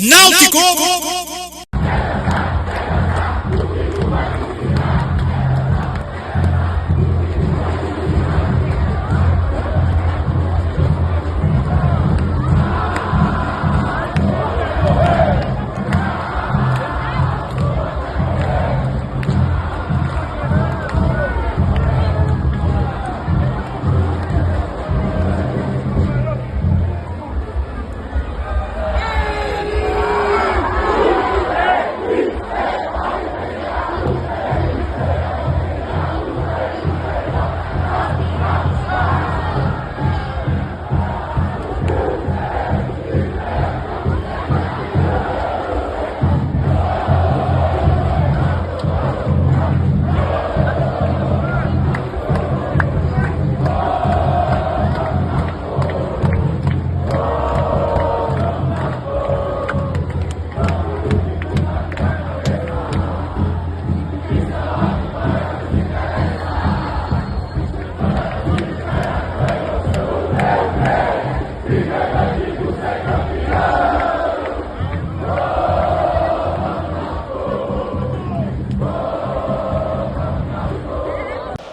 Náutico!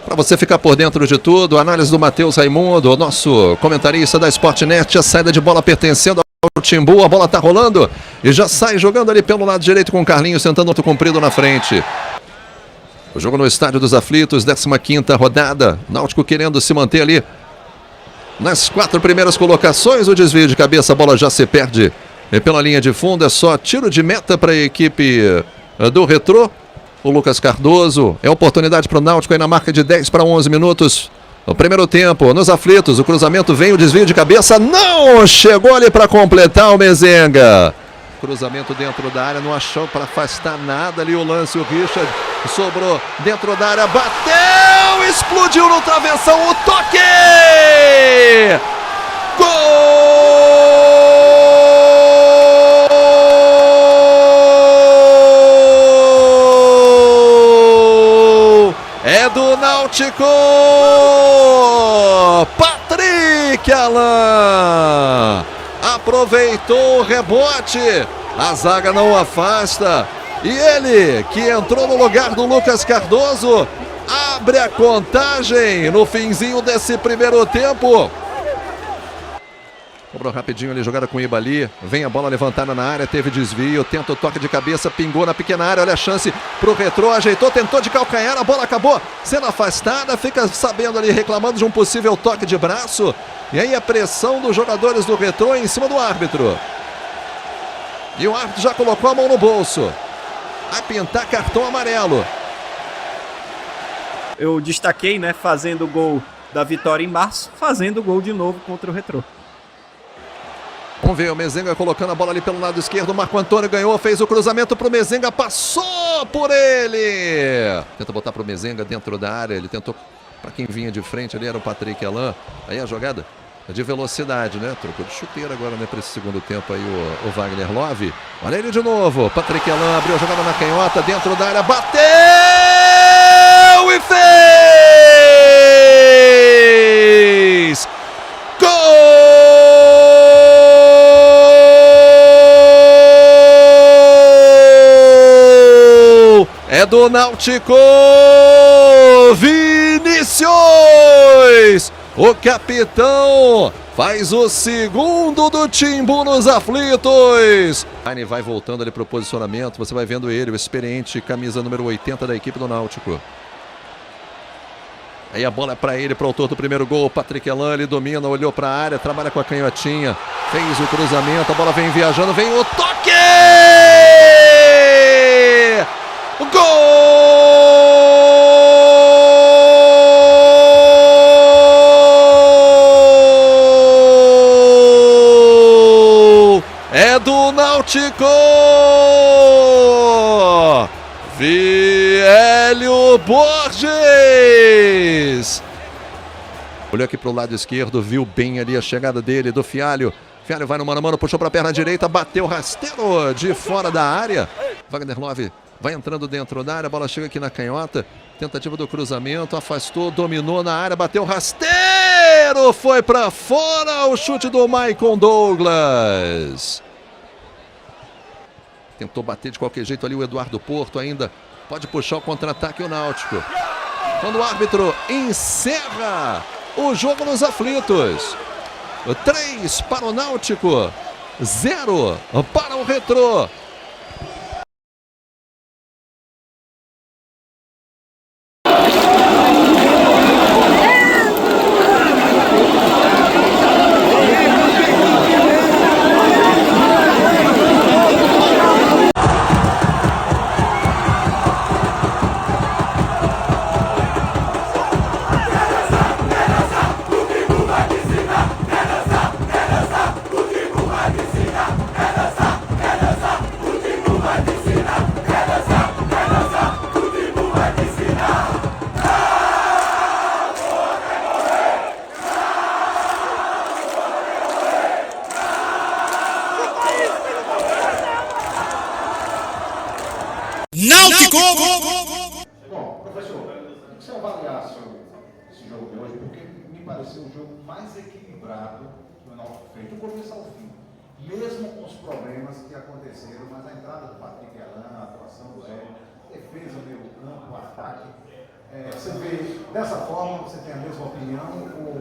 Para você ficar por dentro de tudo, a análise do Matheus Raimundo, o nosso comentarista da Sportnet, a saída de bola pertencendo ao Timbu, a bola tá rolando e já sai jogando ali pelo lado direito com o Carlinhos, sentando outro comprido na frente. O jogo no Estádio dos Aflitos, 15ª rodada, Náutico querendo se manter ali nas 4 primeiras colocações, o desvio de cabeça, a bola já se perde pela linha de fundo, é só tiro de meta para a equipe do Retrô. O Lucas Cardoso, é oportunidade para o Náutico aí na marca de 10 para 11 minutos. No primeiro tempo, nos aflitos, o cruzamento vem, o desvio de cabeça, não! Chegou ali para completar o Mezenga. Cruzamento dentro da área, não achou para afastar nada ali o lance, o Richard sobrou dentro da área, bateu, explodiu no travessão, o toque! Gol! É do Náutico! Patrick Alain aproveitou o rebote, a zaga não afasta e ele, que entrou no lugar do Lucas Cardoso, abre a contagem no finzinho desse primeiro tempo. Cobrou rapidinho ali, jogada com o Ibali. Vem a bola levantada na área, teve desvio, tenta o toque de cabeça, pingou na pequena área, olha a chance pro Retrô, ajeitou, tentou de calcanhar, a bola acabou sendo afastada, fica sabendo ali, reclamando de um possível toque de braço. E aí a pressão dos jogadores do Retrô em cima do árbitro. E o árbitro já colocou a mão no bolso. Vai pintar cartão amarelo. Eu destaquei, né, fazendo o gol da vitória em março, fazendo o gol de novo contra o Retrô. Vamos ver, o Mezenga colocando a bola ali pelo lado esquerdo, o Marco Antônio ganhou, fez o cruzamento pro Mezenga, passou por ele! Tenta botar pro Mezenga dentro da área, ele tentou, para quem vinha de frente ali era o Patrick Alain, aí a jogada de velocidade, né? Trocou de chuteira agora, né, para esse segundo tempo aí o Wagner Love. Olha ele de novo, Patrick Alain abriu a jogada na canhota, dentro da área, bateu e fez! Gol! É do Náutico, Vinícius! O capitão faz o segundo do Timbu nos aflitos. Ele vai voltando ali para o posicionamento, você vai vendo ele, o experiente, camisa número 80 da equipe do Náutico. Aí a bola é para ele, para o autor do primeiro gol, o Patrick Alain, ele domina, olhou para a área, trabalha com a canhotinha, fez o cruzamento, a bola vem viajando, vem o toque! Gol! É do Náutico! Vielio Borges! Olhou aqui para o lado esquerdo, viu bem ali a chegada dele, do Fialho. Fialho vai no mano a mano, puxou para a perna direita, bateu rasteiro de fora da área. Wagner Love vai entrando dentro da área, a bola chega aqui na canhota, tentativa do cruzamento, afastou, dominou na área, bateu rasteiro, foi para fora o chute do Maicon Douglas. Tentou bater de qualquer jeito ali o Eduardo Porto ainda. Pode puxar o contra-ataque o Náutico. Quando o árbitro encerra o jogo nos aflitos. 3 para o Náutico, 0 para o Retrô. Náutico! Bom, professor, o que você avaliasse esse jogo de hoje? Porque me pareceu um jogo mais equilibrado que o Náutico fez, do começo ao fim. Mesmo com os problemas que aconteceram, mas a entrada do Patrick Elan, a atuação do Zé, defesa, meio campo, ataque. Você vê dessa forma, você tem a mesma opinião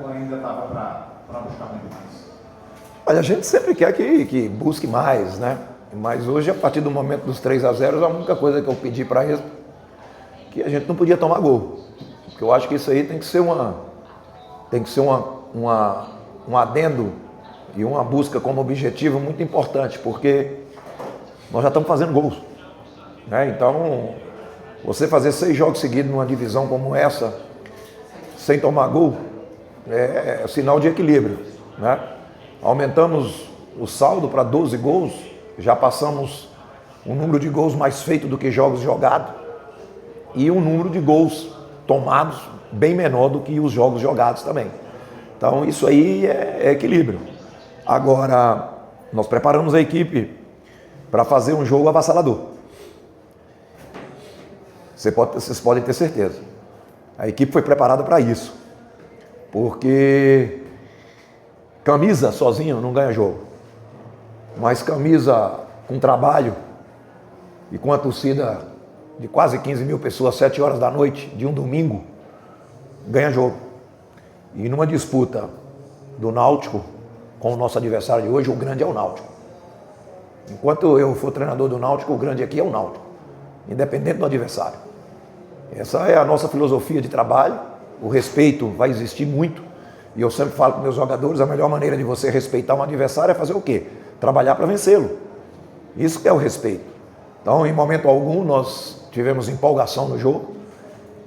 ou ainda estava para buscar muito mais? Olha, a gente sempre quer que busque mais, né? Mas hoje, a partir do momento dos 3-0, a única coisa que eu pedi para eles é que a gente não podia tomar gol. Porque eu acho que isso aí tem que ser um adendo e uma busca como objetivo muito importante, porque nós já estamos fazendo gols, né? Então, você fazer 6 jogos seguidos numa divisão como essa, sem tomar gol, é sinal de equilíbrio, né? Aumentamos o saldo para 12 gols, já passamos um número de gols mais feito do que jogos jogados e um número de gols tomados bem menor do que os jogos jogados também. Então isso aí é equilíbrio. Agora, nós preparamos a equipe para fazer um jogo avassalador. Vocês podem ter certeza. A equipe foi preparada para isso. Porque camisa sozinho não ganha jogo. Mas camisa com trabalho e com a torcida de quase 15 mil pessoas, 7 horas da noite de um domingo, ganha jogo. E numa disputa do Náutico com o nosso adversário de hoje, o grande é o Náutico. Enquanto eu for treinador do Náutico, o grande aqui é o Náutico, independente do adversário. Essa é a nossa filosofia de trabalho, o respeito vai existir muito, e eu sempre falo para meus jogadores, a melhor maneira de você respeitar um adversário é fazer o quê? Trabalhar para vencê-lo. Isso que é o respeito. Então, em momento algum, nós tivemos empolgação no jogo,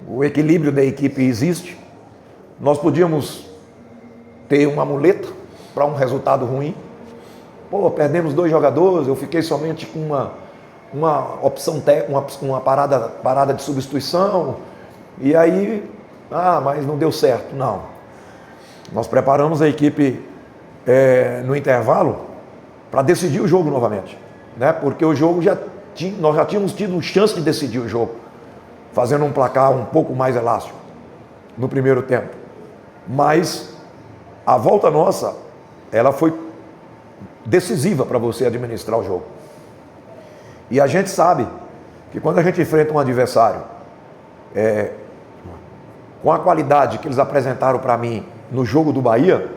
o equilíbrio da equipe existe, nós podíamos ter uma muleta para um resultado ruim. Perdemos 2 jogadores, eu fiquei somente com uma opção, uma parada de substituição, e aí, mas não deu certo. Não. Nós preparamos a equipe no intervalo para decidir o jogo novamente, né? Porque o jogo nós já tínhamos tido chance de decidir o jogo, fazendo um placar um pouco mais elástico no primeiro tempo. Mas a volta nossa, ela foi decisiva para você administrar o jogo. E a gente sabe que quando a gente enfrenta um adversário com a qualidade que eles apresentaram para mim no jogo do Bahia,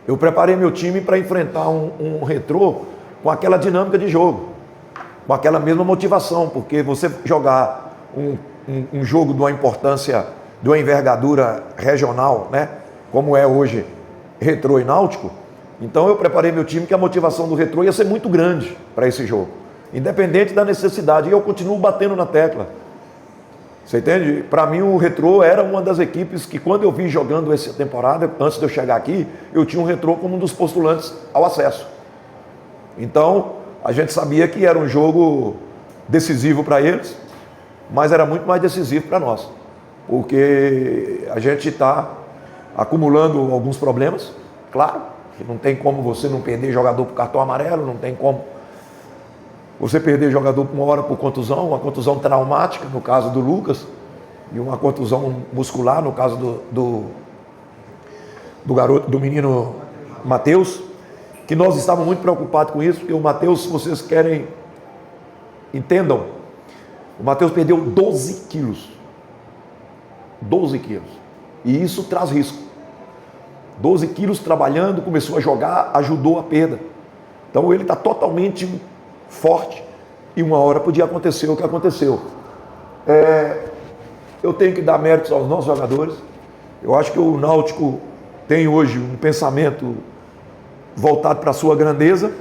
eu preparei meu time para enfrentar um Retrô com aquela dinâmica de jogo, com aquela mesma motivação, porque você jogar um jogo de uma importância, de uma envergadura regional, né, como é hoje Retrô e Náutico, então eu preparei meu time que a motivação do Retrô ia ser muito grande para esse jogo, independente da necessidade, e eu continuo batendo na tecla. Você entende? Para mim o Retrô era uma das equipes que quando eu vim jogando essa temporada, antes de eu chegar aqui, eu tinha um Retrô como um dos postulantes ao acesso. Então, a gente sabia que era um jogo decisivo para eles, mas era muito mais decisivo para nós. Porque a gente está acumulando alguns problemas, claro, que não tem como você não perder jogador por cartão amarelo, não tem como você perder jogador por uma hora por contusão, uma contusão traumática, no caso do Lucas, e uma contusão muscular, no caso do garoto, do menino Matheus, que nós estávamos muito preocupados com isso, porque o Matheus, se vocês querem entendam, o Matheus perdeu 12 quilos. 12 quilos. E isso traz risco. 12 quilos trabalhando, começou a jogar, ajudou a perda. Então ele está totalmente forte. E uma hora podia acontecer o que aconteceu. Eu tenho que dar méritos aos nossos jogadores. Eu acho que o Náutico tem hoje um pensamento voltado para a sua grandeza,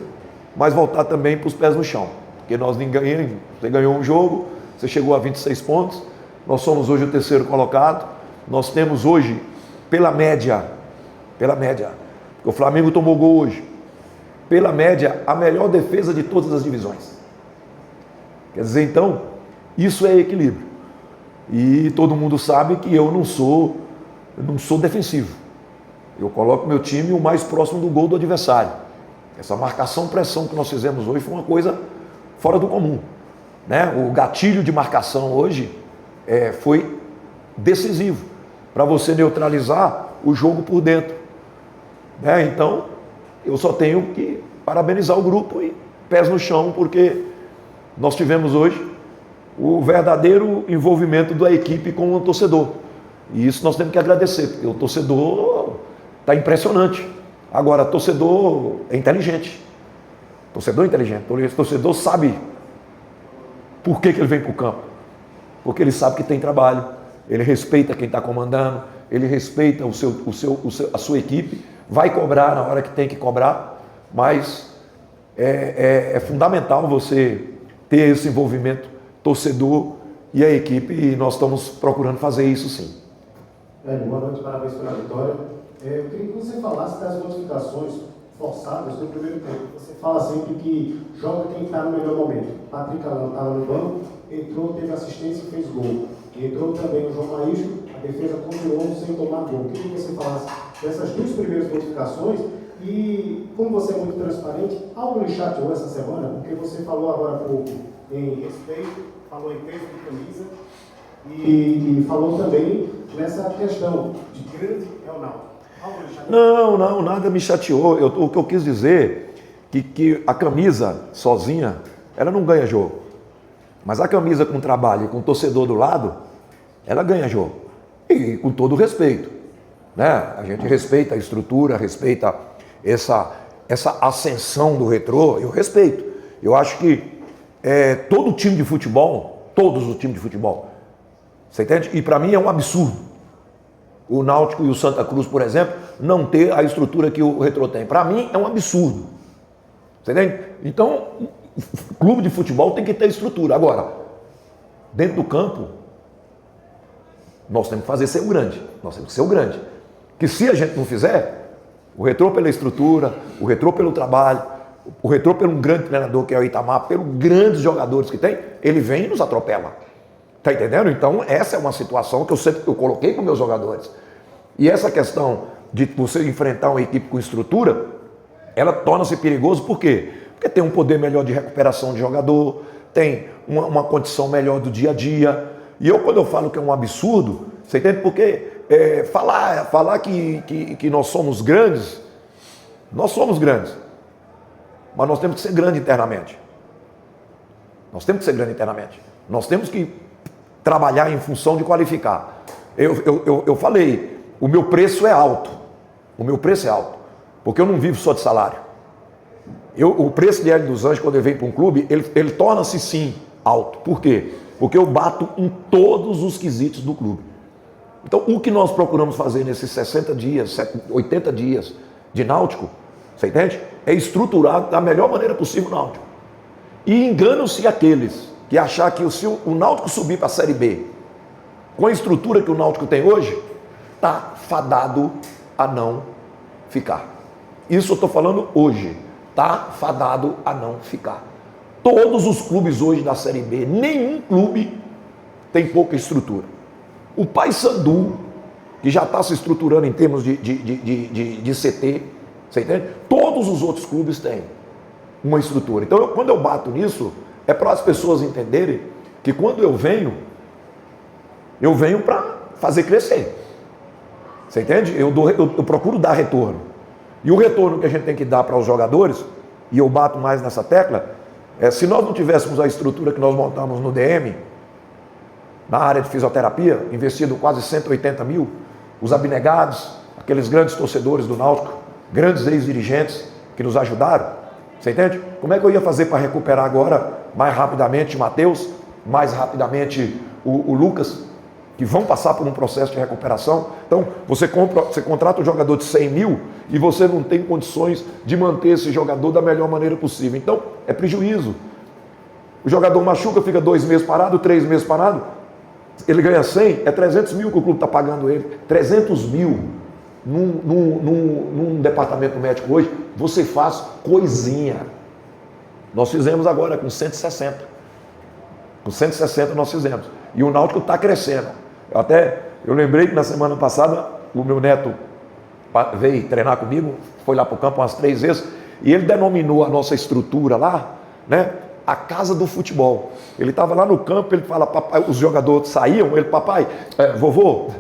mas voltado também para os pés no chão. Porque você ganhou um jogo, você chegou a 26 pontos, nós somos hoje o terceiro colocado, nós temos hoje, pela média, o Flamengo tomou gol hoje, pela média, a melhor defesa de todas as divisões. Quer dizer, então, isso é equilíbrio. E todo mundo sabe que eu não sou defensivo. Eu coloco meu time o mais próximo do gol do adversário. Essa marcação-pressão que nós fizemos hoje foi uma coisa fora do comum, né? O gatilho de marcação hoje foi decisivo para você neutralizar o jogo por dentro, né? Então, eu só tenho que parabenizar o grupo e pés no chão, porque nós tivemos hoje o verdadeiro envolvimento da equipe com o torcedor. E isso nós temos que agradecer, porque o torcedor está impressionante. Agora, torcedor é inteligente. Torcedor é inteligente. O torcedor sabe por que ele vem para o campo. Porque ele sabe que tem trabalho, ele respeita quem está comandando, ele respeita a sua equipe, vai cobrar na hora que tem que cobrar, mas é fundamental você ter esse envolvimento torcedor e a equipe, e nós estamos procurando fazer isso sim. Boa noite, parabéns pela vitória. Eu queria que você falasse das modificações forçadas do primeiro tempo. Você fala sempre que joga quem está no melhor momento. Patrick Alão estava no banco, entrou, teve assistência e fez gol. Entrou também o João Maísco, a defesa continuou sem tomar gol. Eu queria que você falasse dessas duas primeiras modificações e, como você é muito transparente, algo lhe chateou essa semana, porque você falou agora há pouco em respeito, falou em peso de camisa e falou também nessa questão de grande é o Náutico. Não, nada me chateou. O que eu quis dizer que a camisa sozinha, ela não ganha jogo. Mas a camisa com trabalho e com torcedor do lado, ela ganha jogo. E com todo o respeito, né? A gente respeita a estrutura, respeita essa ascensão do Retrô, eu respeito. Eu acho que todo time de futebol, todos os times de futebol, você entende? E para mim é um absurdo o Náutico e o Santa Cruz, por exemplo, não ter a estrutura que o Retrô tem. Para mim é um absurdo. Você entende? Então, o clube de futebol tem que ter estrutura. Agora, dentro do campo, nós temos que fazer ser o grande. Nós temos que ser o grande. Que se a gente não fizer, o Retrô pela estrutura, o Retrô pelo trabalho, o Retrô pelo grande treinador que é o Itamar, pelos grandes jogadores que tem, ele vem e nos atropela. Tá entendendo? Então, essa é uma situação que eu coloquei com meus jogadores. E essa questão de você enfrentar uma equipe com estrutura, ela torna-se perigoso, por quê? Porque tem um poder melhor de recuperação de jogador, tem uma condição melhor do dia a dia. E quando eu falo que é um absurdo, você entende? Porque falar que nós somos grandes, mas nós temos que ser grandes internamente. Nós temos que trabalhar em função de qualificar. Eu falei, o meu preço é alto. Porque eu não vivo só de salário. O preço de Hélio dos Anjos, quando ele vem para um clube, ele torna-se sim alto. Por quê? Porque eu bato em todos os quesitos do clube. Então, o que nós procuramos fazer nesses 60 dias, 80 dias de Náutico, você entende? É estruturar da melhor maneira possível o Náutico. E enganam-se aqueles que achar que se o Náutico subir para a Série B, com a estrutura que o Náutico tem hoje, está fadado a não ficar. Isso eu estou falando hoje. Está fadado a não ficar. Todos os clubes hoje da Série B, nenhum clube tem pouca estrutura. O Paysandu, que já está se estruturando em termos de CT, você entende? Todos os outros clubes têm uma estrutura. Então, quando eu bato nisso, é para as pessoas entenderem que quando eu venho para fazer crescer. Você entende? Eu procuro dar retorno. E o retorno que a gente tem que dar para os jogadores, e eu bato mais nessa tecla, Se nós não tivéssemos a estrutura que nós montamos no DM, na área de fisioterapia, investido quase 180 mil, os abnegados, aqueles grandes torcedores do Náutico, grandes ex-dirigentes que nos ajudaram, você entende? Como é que eu ia fazer para recuperar agora mais rapidamente o Matheus, mais rapidamente o Lucas, que vão passar por um processo de recuperação? Então, você contrata um jogador de 100 mil e você não tem condições de manter esse jogador da melhor maneira possível. Então, é prejuízo. O jogador machuca, fica 2 meses parado, 3 meses parado, ele ganha 100, é 300 mil que o clube está pagando ele. 300 mil num departamento médico hoje, você faz coisinha. Nós fizemos agora com 160. Com 160 nós fizemos. E o Náutico está crescendo. Eu lembrei que na semana passada o meu neto veio treinar comigo, foi lá para o campo umas 3 vezes, e ele denominou a nossa estrutura lá, né, a casa do futebol. Ele estava lá no campo, ele fala, papai, os jogadores saíam, ele, papai, vovô,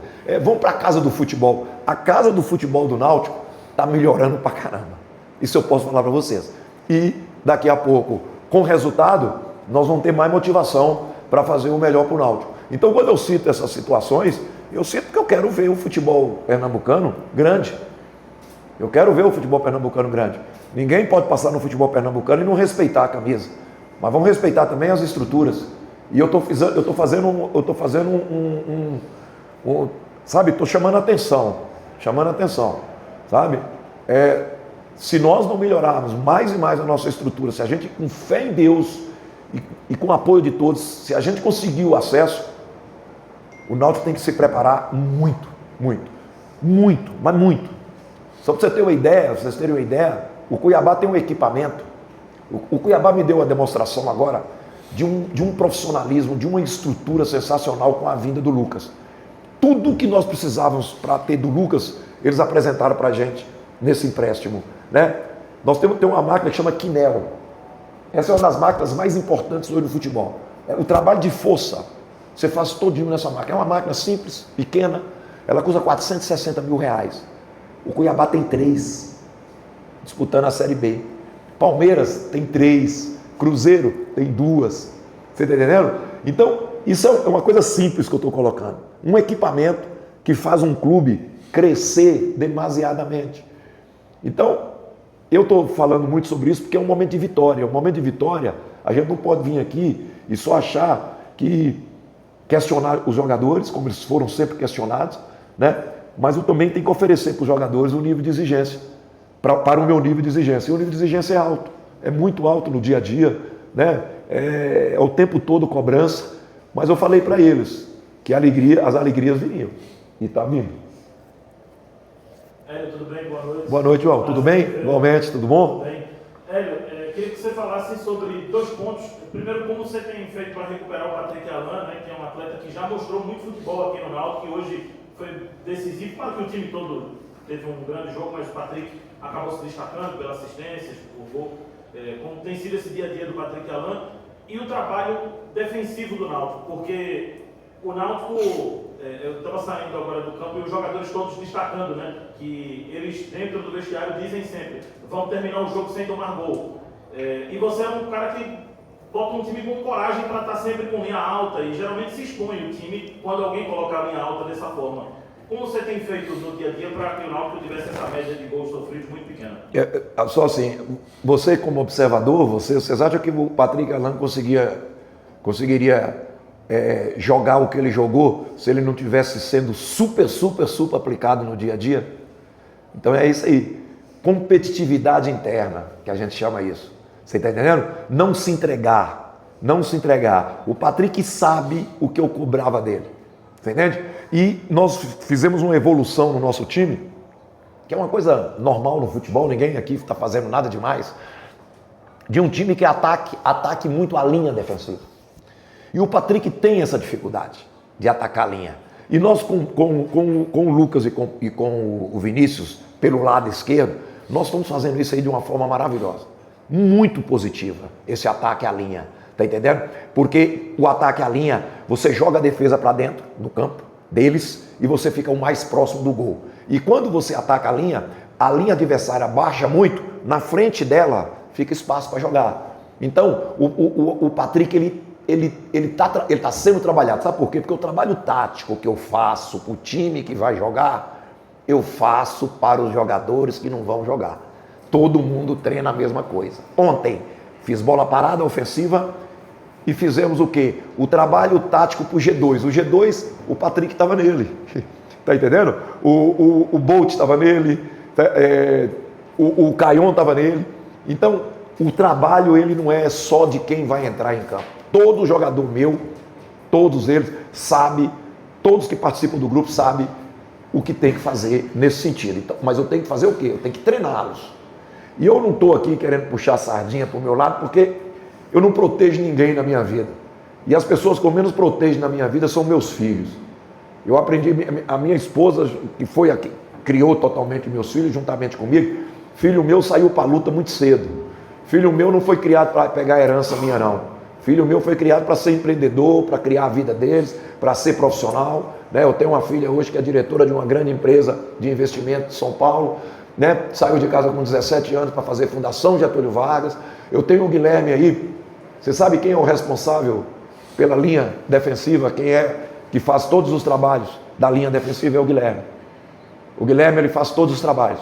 vamos para a casa do futebol. A casa do futebol do Náutico está melhorando pra caramba. Isso eu posso falar para vocês. E daqui a pouco, com resultado, nós vamos ter mais motivação para fazer o melhor para o Náutico. Então, quando eu cito essas situações, eu cito porque eu quero ver o futebol pernambucano grande. Eu quero ver o futebol pernambucano grande. Ninguém pode passar no futebol pernambucano e não respeitar a camisa. Mas vamos respeitar também as estruturas. E eu estou fazendo sabe, estou chamando a atenção, sabe? Se nós não melhorarmos mais e mais a nossa estrutura, se a gente, com fé em Deus e com o apoio de todos, se a gente conseguir o acesso, o Náutico tem que se preparar muito, mas muito. Só para vocês terem uma ideia, o Cuiabá tem um equipamento. O Cuiabá me deu a demonstração agora de um profissionalismo, de uma estrutura sensacional com a vinda do Lucas. Tudo que nós precisávamos para ter do Lucas, eles apresentaram para a gente nesse empréstimo, né? Nós temos uma máquina que chama Quinel. Essa é uma das máquinas mais importantes hoje no futebol. O trabalho de força, você faz todinho nessa máquina. É uma máquina simples, pequena, ela custa 460 mil reais. O Cuiabá tem 3, disputando a Série B. Palmeiras tem 3, Cruzeiro tem 2. Você está entendendo? Então, isso é uma coisa simples que eu estou colocando. Um equipamento que faz um clube crescer demasiadamente. Então, eu estou falando muito sobre isso porque é um momento de vitória. Um momento de vitória, a gente não pode vir aqui e só achar que questionar os jogadores, como eles foram sempre questionados, né? Mas eu também tenho que oferecer para os jogadores um nível de exigência, para o meu nível de exigência. E o nível de exigência é alto, é muito alto no dia a dia, né? É o tempo todo cobrança, mas eu falei para eles que as alegrias viriam, e está vindo. Hélio, tudo bem? Boa noite. Boa noite, João. Tudo bem? Igualmente, tudo bom? Tudo bem. Hélio, queria que você falasse sobre 2 pontos. Primeiro, como você tem feito para recuperar o Patrick Alan, né, que é um atleta que já mostrou muito futebol aqui no Náutico, que hoje foi decisivo. Claro que o time todo teve um grande jogo, mas o Patrick acabou se destacando pelas assistências, por gol. Como tem sido esse dia a dia do Patrick Alan e o trabalho defensivo do Náutico, porque o Náutico, eu estava saindo agora do campo e os jogadores todos destacando, né, que eles dentro do vestiário dizem sempre, vão terminar o jogo sem tomar gol. E você é um cara que bota um time com coragem para estar sempre com linha alta e geralmente se expõe o time quando alguém coloca a linha alta dessa forma. Como você tem feito no dia a dia para que o Náutico tivesse essa média de gols sofridos muito pequena? Só assim, você como observador, vocês acham que o Patrick Alan conseguiria jogar o que ele jogou se ele não tivesse sendo super aplicado no dia a dia? Então é isso aí, competitividade interna, que a gente chama isso. Você está entendendo? Não se entregar. O Patrick sabe o que eu cobrava dele. Você entende? E nós fizemos uma evolução no nosso time, que é uma coisa normal no futebol, ninguém aqui está fazendo nada demais, de um time que ataque muito a linha defensiva. E o Patrick tem essa dificuldade de atacar a linha. E nós com o Lucas e com o Vinícius, pelo lado esquerdo, nós estamos fazendo isso aí de uma forma maravilhosa. Muito positiva, esse ataque à linha. Tá entendendo? Porque o ataque à linha, você joga a defesa para dentro do campo deles e você fica o mais próximo do gol. E quando você ataca a linha adversária baixa muito, na frente dela fica espaço para jogar. Então, o Patrick, ele tá sendo trabalhado. Sabe por quê? Porque o trabalho tático que eu faço para o time que vai jogar, eu faço para os jogadores que não vão jogar. Todo mundo treina a mesma coisa. Ontem, fiz bola parada ofensiva e fizemos o quê? O trabalho tático para o G2. O G2, o Patrick estava nele. Tá entendendo? O Bolt estava nele, o Caion estava nele. Então, o trabalho ele não é só de quem vai entrar em campo. Todo jogador meu, todos eles, sabe, todos que participam do grupo sabem o que tem que fazer nesse sentido. Então, mas eu tenho que fazer o quê? Eu tenho que treiná-los. E eu não estou aqui querendo puxar a sardinha para o meu lado, porque eu não protejo ninguém na minha vida. E as pessoas que eu menos protejo na minha vida são meus filhos. Eu aprendi, a minha esposa, que foi a que criou totalmente meus filhos, juntamente comigo, filho meu saiu para a luta muito cedo. Filho meu não foi criado para pegar a herança minha, não. Filho meu foi criado para ser empreendedor, para criar a vida deles, para ser profissional. Né? Eu tenho uma filha hoje que é diretora de uma grande empresa de investimento de São Paulo. Né? Saiu de casa com 17 anos para fazer Fundação Getúlio Vargas. Eu tenho o Guilherme aí. Você sabe quem é o responsável pela linha defensiva? Quem é que faz todos os trabalhos da linha defensiva é o Guilherme. O Guilherme ele faz todos os trabalhos.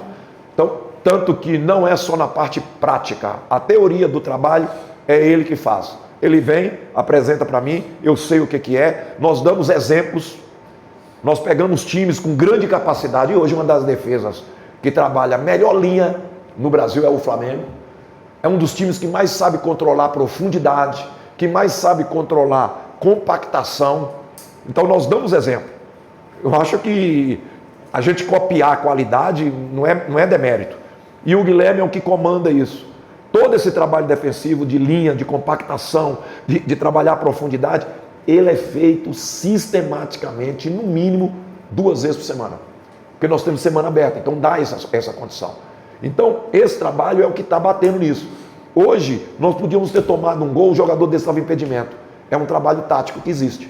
Então, tanto que não é só na parte prática. A teoria do trabalho é ele que faz. Ele vem, apresenta para mim, eu sei o que é, nós damos exemplos, nós pegamos times com grande capacidade, e hoje uma das defesas que trabalha a melhor linha no Brasil é o Flamengo. É um dos times que mais sabe controlar a profundidade, que mais sabe controlar compactação. Então nós damos exemplo. Eu acho que a gente copiar a qualidade não é demérito. E o Guilherme é o que comanda isso. Todo esse trabalho defensivo de linha, de compactação, de trabalhar a profundidade, ele é feito sistematicamente, no mínimo 2 vezes por semana. Porque nós temos semana aberta, então dá essa condição. Então, esse trabalho é o que está batendo nisso. Hoje, nós podíamos ter tomado um gol, o jogador desse estava em impedimento. É um trabalho tático que existe.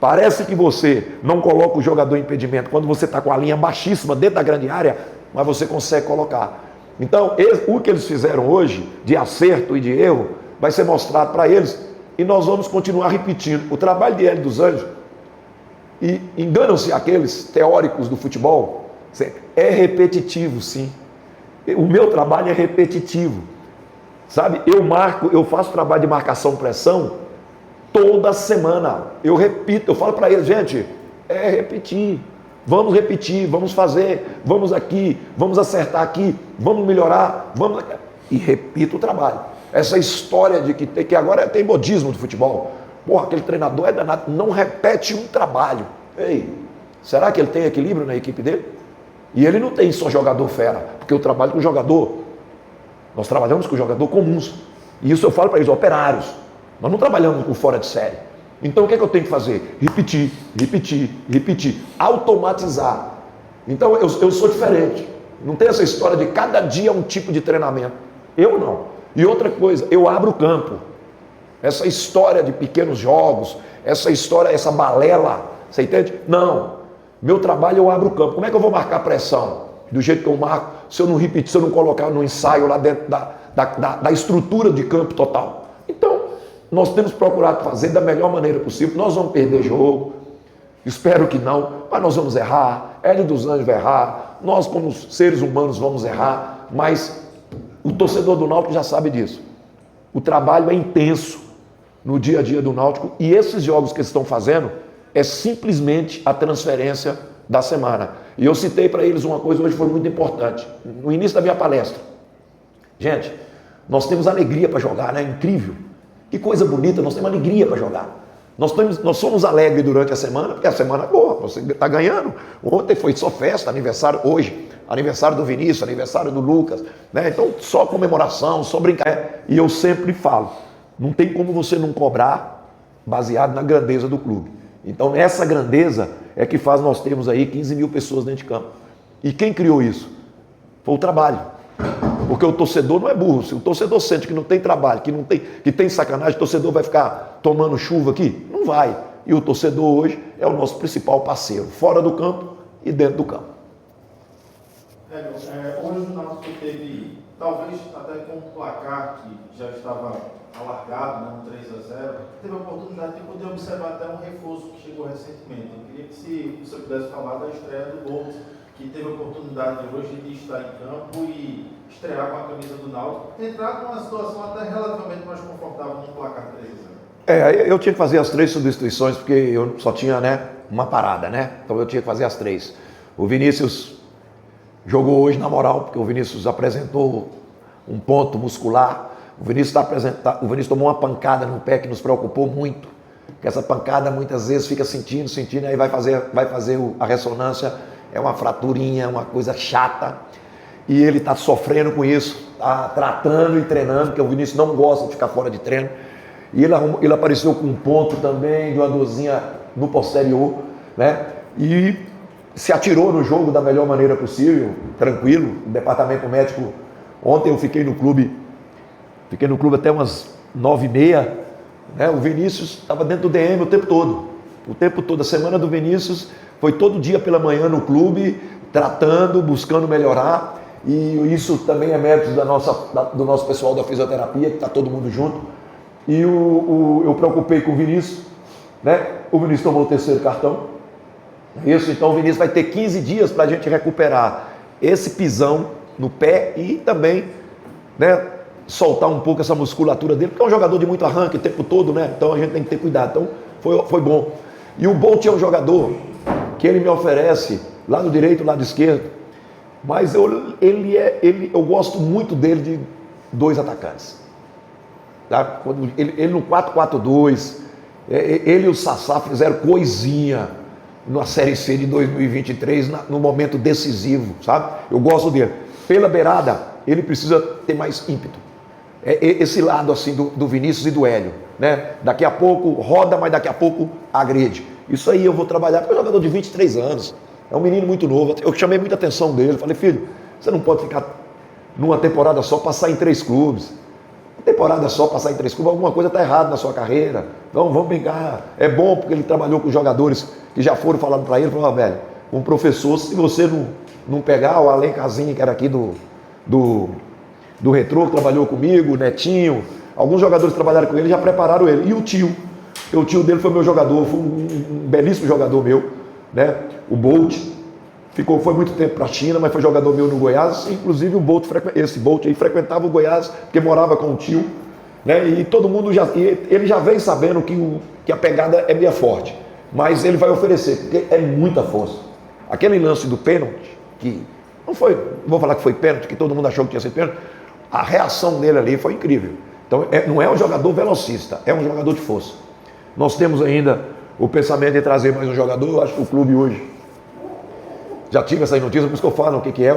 Parece que você não coloca o jogador em impedimento quando você está com a linha baixíssima dentro da grande área, mas você consegue colocar. Então, o que eles fizeram hoje, de acerto e de erro, vai ser mostrado para eles e nós vamos continuar repetindo. O trabalho de Hélio dos Anjos, e enganam-se aqueles teóricos do futebol, é repetitivo, sim. O meu trabalho é repetitivo. Sabe, eu faço trabalho de marcação-pressão toda semana. Eu repito, eu falo para eles, gente, é repetir. Vamos repetir, vamos fazer, vamos aqui, vamos acertar aqui, vamos melhorar, vamos... E repito o trabalho. Essa história de que agora tem modismo do futebol. Porra, aquele treinador é danado, não repete um trabalho. Ei, será que ele tem equilíbrio na equipe dele? E ele não tem só jogador fera, porque eu trabalho com jogador, nós trabalhamos com jogador comuns. E isso eu falo para eles, operários. Nós não trabalhamos com fora de série. Então o que é que eu tenho que fazer? Repetir, repetir, repetir. Automatizar. Então eu sou diferente. Não tem essa história de cada dia um tipo de treinamento. Eu não. E outra coisa, eu abro o campo. Essa história de pequenos jogos, essa história, essa balela, você entende? Não. Meu trabalho eu abro o campo. Como é que eu vou marcar pressão? Do jeito que eu marco, se eu não repetir, se eu não colocar no ensaio lá dentro da estrutura de campo total. Então, nós temos procurado fazer da melhor maneira possível. Nós vamos perder jogo, espero que não, mas nós vamos errar. Hélio dos Anjos vai errar, nós como seres humanos vamos errar, mas o torcedor do Náutico já sabe disso. O trabalho é intenso no dia a dia do Náutico e esses jogos que eles estão fazendo é simplesmente a transferência da semana. E eu citei para eles uma coisa hoje foi muito importante, no início da minha palestra. Gente, nós temos alegria para jogar, né? Incrível. Que coisa bonita, nós temos alegria para jogar. Nós somos alegres durante a semana, porque a semana é boa, você está ganhando. Ontem foi só festa, aniversário, hoje, aniversário do Vinícius, aniversário do Lucas, né? Então só comemoração, só brincadeira. E eu sempre falo, não tem como você não cobrar baseado na grandeza do clube. Então essa grandeza é que faz nós termos aí 15 mil pessoas dentro de campo. E quem criou isso? Foi o trabalho. Porque o torcedor não é burro. Se o torcedor sente que não tem trabalho, que tem sacanagem, o torcedor vai ficar tomando chuva aqui? Não vai. E o torcedor hoje é o nosso principal parceiro, fora do campo e dentro do campo. Hoje o Náutico teve, talvez até com um placar que já estava alargado, né, um 3-0, teve a oportunidade de poder observar até um reforço que chegou recentemente. Eu queria que se você pudesse falar da estreia do Bolt, que teve a oportunidade hoje de estar em campo e estrear com a camisa do Náutico, entrar com uma situação até relativamente mais confortável no placar 3-0. Eu tinha que fazer as 3 substituições, porque eu só tinha, né, uma parada, né? Então eu tinha que fazer as 3. O Vinícius jogou hoje na moral, porque o Vinícius apresentou um ponto muscular. O Vinícius tomou uma pancada no pé que nos preocupou muito. Porque essa pancada muitas vezes fica sentindo, aí vai fazer a ressonância, é uma fraturinha, uma coisa chata. E ele está sofrendo com isso, está tratando e treinando, porque o Vinícius não gosta de ficar fora de treino. E ele apareceu com um ponto também, de uma dorzinha no posterior, né? E se atirou no jogo da melhor maneira possível, tranquilo. O departamento médico, ontem eu fiquei no clube até umas 9h30, né? O Vinícius estava dentro do DM o tempo todo. A semana do Vinícius foi todo dia pela manhã no clube, tratando, buscando melhorar. E isso também é mérito do nosso pessoal da fisioterapia, que está todo mundo junto. E eu preocupei com o Vinícius, né? O Vinícius tomou o 3º cartão. Isso, então o Vinícius vai ter 15 dias para a gente recuperar esse pisão no pé e também, né, soltar um pouco essa musculatura dele, porque é um jogador de muito arranque o tempo todo, né? Então a gente tem que ter cuidado. Então foi bom. E o Bolt é um jogador que ele me oferece lado direito, lado esquerdo, mas eu gosto muito dele de 2 atacantes. Tá? Ele no 4-4-2, ele e o Sassá fizeram coisinha na Série C de 2023, no momento decisivo, sabe? Eu gosto dele. Pela beirada, ele precisa ter mais ímpeto. Esse lado assim do Vinícius e do Hélio, né? Daqui a pouco roda, mas daqui a pouco agride. Isso aí eu vou trabalhar, porque é um jogador de 23 anos, é um menino muito novo. Eu chamei muita atenção dele, falei, filho, você não pode ficar numa temporada só, passar em 3 clubes. Temporada só, passar em 3 clubes, alguma coisa está errada na sua carreira. Então vamos brincar. É bom porque ele trabalhou com jogadores que já foram falando para ele, falaram, velho, um professor, se você não pegar o Alencazinho, que era aqui do Retrô, que trabalhou comigo, o Netinho, alguns jogadores que trabalharam com ele já prepararam ele. E o tio dele foi meu jogador, foi um belíssimo jogador meu, né? O Bolt. Foi muito tempo para a China, mas foi jogador meu no Goiás. Inclusive esse Bolt aí frequentava o Goiás, porque morava com o tio, né? E todo mundo ele já vem sabendo que a pegada é meio forte, mas ele vai oferecer, porque é muita força. Aquele lance do pênalti, que não vou falar que foi pênalti, que todo mundo achou que tinha sido pênalti, a reação dele ali foi incrível. Então não é um jogador velocista, é um jogador de força. Nós temos ainda o pensamento de trazer mais um jogador. Eu acho que o clube hoje já tive essa notícia, por isso que eu falo o que é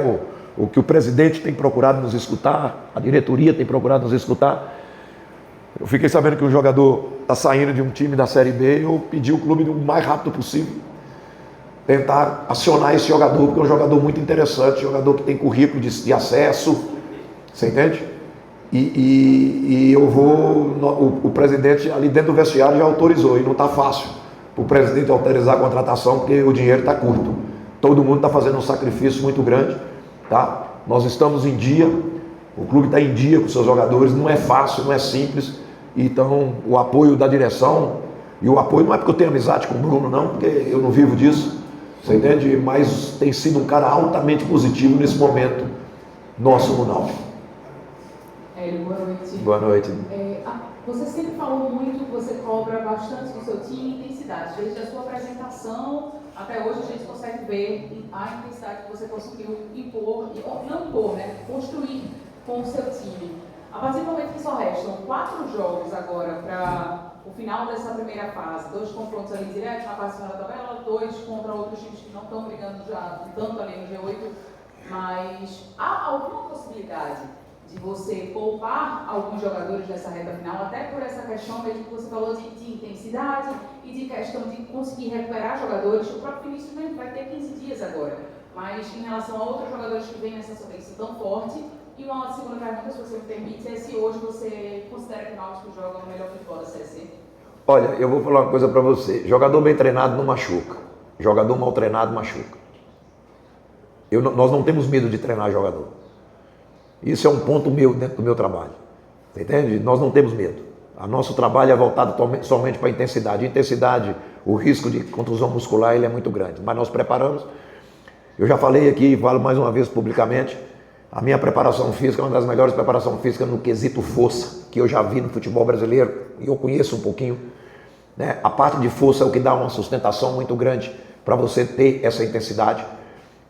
o que o presidente tem procurado nos escutar, a diretoria tem procurado nos escutar. Eu fiquei sabendo que um jogador está saindo de um time da Série B, eu pedi o clube o mais rápido possível tentar acionar esse jogador, porque é um jogador muito interessante, jogador que tem currículo de acesso, você entende? E o presidente ali dentro do vestiário já autorizou, e não está fácil para o presidente autorizar a contratação, porque o dinheiro está curto. Todo mundo está fazendo um sacrifício muito grande, tá? Nós estamos em dia, o clube está em dia com seus jogadores, não é fácil, não é simples. Então, o apoio da direção, e o apoio não é porque eu tenho amizade com o Bruno, não, porque eu não vivo disso, você entende? Mas tem sido um cara altamente positivo nesse momento nosso no Náutico. Hélio, boa noite. Boa noite. Você sempre falou muito, você cobra bastante do seu time intensidade, desde a sua apresentação até hoje a gente consegue ver a intensidade que você conseguiu impor, não impor, né? Construir com o seu time. A partir do momento que só restam 4 jogos agora para o final dessa primeira fase, 2 confrontos ali diretos na fase final da tabela, 2 contra outros times que não estão brigando já tanto ali no G8, mas há alguma possibilidade de você poupar alguns jogadores nessa reta final, até por essa questão mesmo que você falou de intensidade e de questão de conseguir recuperar jogadores? O próprio Vinícius mesmo vai ter 15 dias agora, mas em relação a outros jogadores que vêm nessa sequência tão forte. E uma segunda pergunta, se você me permite, é se hoje você considera que o Náutico joga o melhor futebol da Série C? Olha, eu vou falar uma coisa para você. Jogador bem treinado não machuca. Jogador mal treinado machuca. Nós não temos medo de treinar jogador. Isso é um ponto meu dentro do meu trabalho. Você entende? Nós não temos medo. O nosso trabalho é voltado somente para a intensidade. Intensidade, o risco de contusão muscular ele é muito grande. Mas nós preparamos. Eu já falei aqui e falo mais uma vez publicamente. A minha preparação física é uma das melhores preparações físicas no quesito força que eu já vi no futebol brasileiro. E eu conheço um pouquinho. Né? A parte de força é o que dá uma sustentação muito grande para você ter essa intensidade.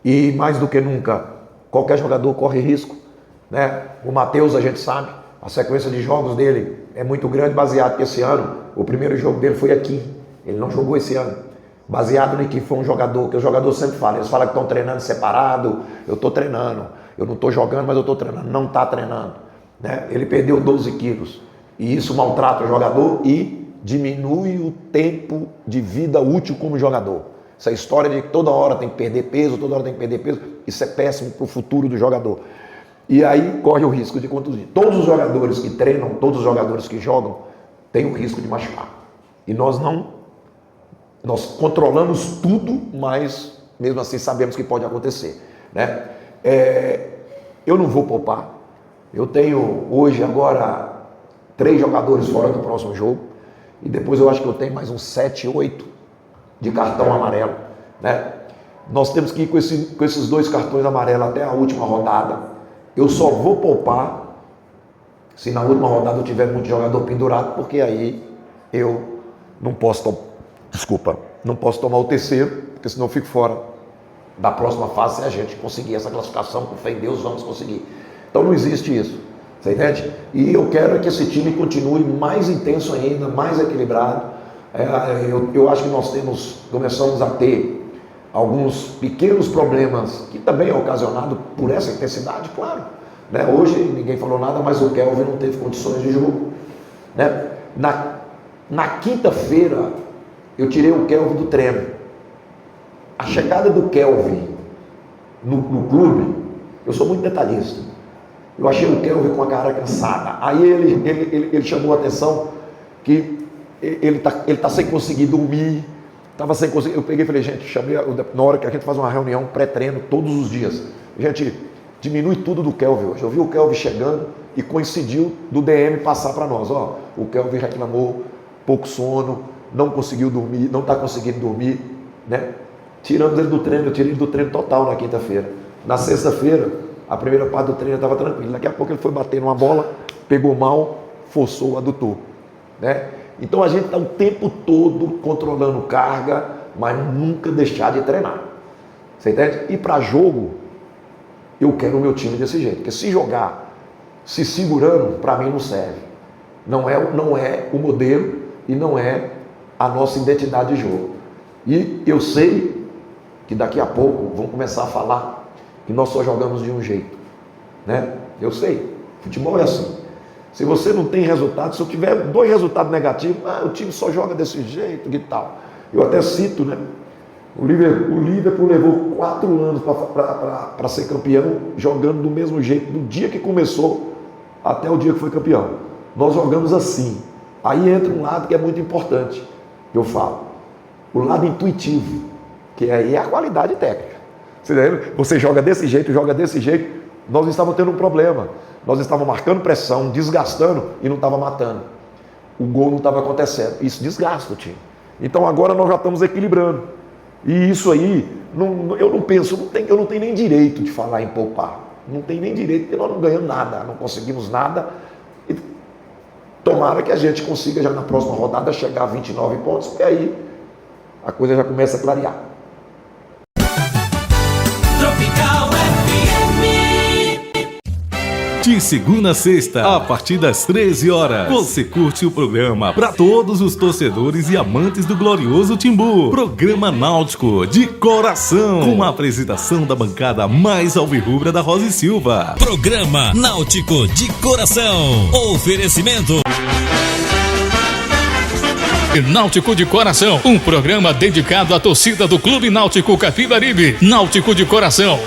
E mais do que nunca, qualquer jogador corre risco. Né? O Matheus, a gente sabe, a sequência de jogos dele é muito grande, baseado que esse ano, o primeiro jogo dele foi aqui. Ele não jogou esse ano. Baseado em que foi um jogador, que o jogador sempre fala, eles falam que estão treinando separado, eu estou treinando, eu não estou jogando, mas eu estou treinando. Não está treinando. Né? Ele perdeu 12 quilos. E isso maltrata o jogador e diminui o tempo de vida útil como jogador. Essa história de que toda hora tem que perder peso, isso é péssimo para o futuro do jogador. E aí corre o risco de contusão. Todos os jogadores que treinam, todos os jogadores que jogam, têm o risco de machucar. E nós controlamos tudo, mas mesmo assim sabemos que pode acontecer. Né? Eu não vou poupar. Eu tenho hoje, agora, 3 jogadores fora do próximo jogo. E depois eu acho que eu tenho mais uns 7, 8 de cartão amarelo. Né? Nós temos que ir com esses 2 cartões amarelos até a última rodada. Eu só vou poupar se na última rodada eu tiver muito jogador pendurado, porque aí eu não posso tomar o terceiro, porque senão eu fico fora da próxima fase. Se a gente conseguir essa classificação, com fé em Deus, vamos conseguir. Então não existe isso, você entende? E eu quero que esse time continue mais intenso ainda, mais equilibrado. Eu acho que nós começamos a ter alguns pequenos problemas, que também é ocasionado por essa intensidade, claro. Né? Hoje ninguém falou nada, mas o Kelvin não teve condições de jogo. Né? Na quinta-feira, eu tirei o Kelvin do treino. A chegada do Kelvin no clube, eu sou muito detalhista. Eu achei o Kelvin com a cara cansada. Aí ele chamou a atenção que ele tá sem conseguir dormir. Estava sem conseguir. Eu peguei e falei, gente, na hora que a gente faz uma reunião pré-treino todos os dias. Gente, diminui tudo do Kelvin hoje. Eu vi o Kelvin chegando e coincidiu do DM passar para nós. Ó, o Kelvin reclamou, pouco sono, não conseguiu dormir, não está conseguindo dormir. Né? Tiramos ele do treino, eu tirei ele do treino total na quinta-feira. Na sexta-feira, a primeira parte do treino estava tranquilo. Daqui a pouco ele foi bater numa bola, pegou mal, forçou o adutor. Né? Então a gente está o tempo todo controlando carga, mas nunca deixar de treinar. Você entende? E para jogo, eu quero o meu time desse jeito. Porque se jogar se segurando, para mim não serve. Não é o modelo e não é a nossa identidade de jogo. E eu sei que daqui a pouco vão começar a falar que nós só jogamos de um jeito. Né? Eu sei, futebol é assim. Se você não tem resultado, se eu tiver 2 resultados negativos, o time só joga desse jeito e tal. Eu até cito, né? O Liverpool levou 4 anos para ser campeão, jogando do mesmo jeito, do dia que começou até o dia que foi campeão. Nós jogamos assim. Aí entra um lado que é muito importante, que eu falo. O lado intuitivo, que aí é a qualidade técnica. Você joga desse jeito, nós estávamos tendo um problema. Nós estávamos marcando pressão, desgastando e não estava matando. O gol não estava acontecendo. Isso desgasta o time. Então agora nós já estamos equilibrando. E isso aí, eu não penso, eu não tenho nem direito de falar em poupar. Não tem nem direito, porque nós não ganhamos nada, não conseguimos nada. E tomara que a gente consiga já na próxima rodada chegar a 29 pontos, porque aí a coisa já começa a clarear. De segunda a sexta, a partir das 13 horas, você curte o programa para todos os torcedores e amantes do glorioso Timbu. Programa Náutico de Coração, com a apresentação da bancada mais alvirrubra da Rosa e Silva. Programa Náutico de Coração. Oferecimento Náutico de Coração, um programa dedicado à torcida do Clube Náutico Capibaribe. Náutico de Coração.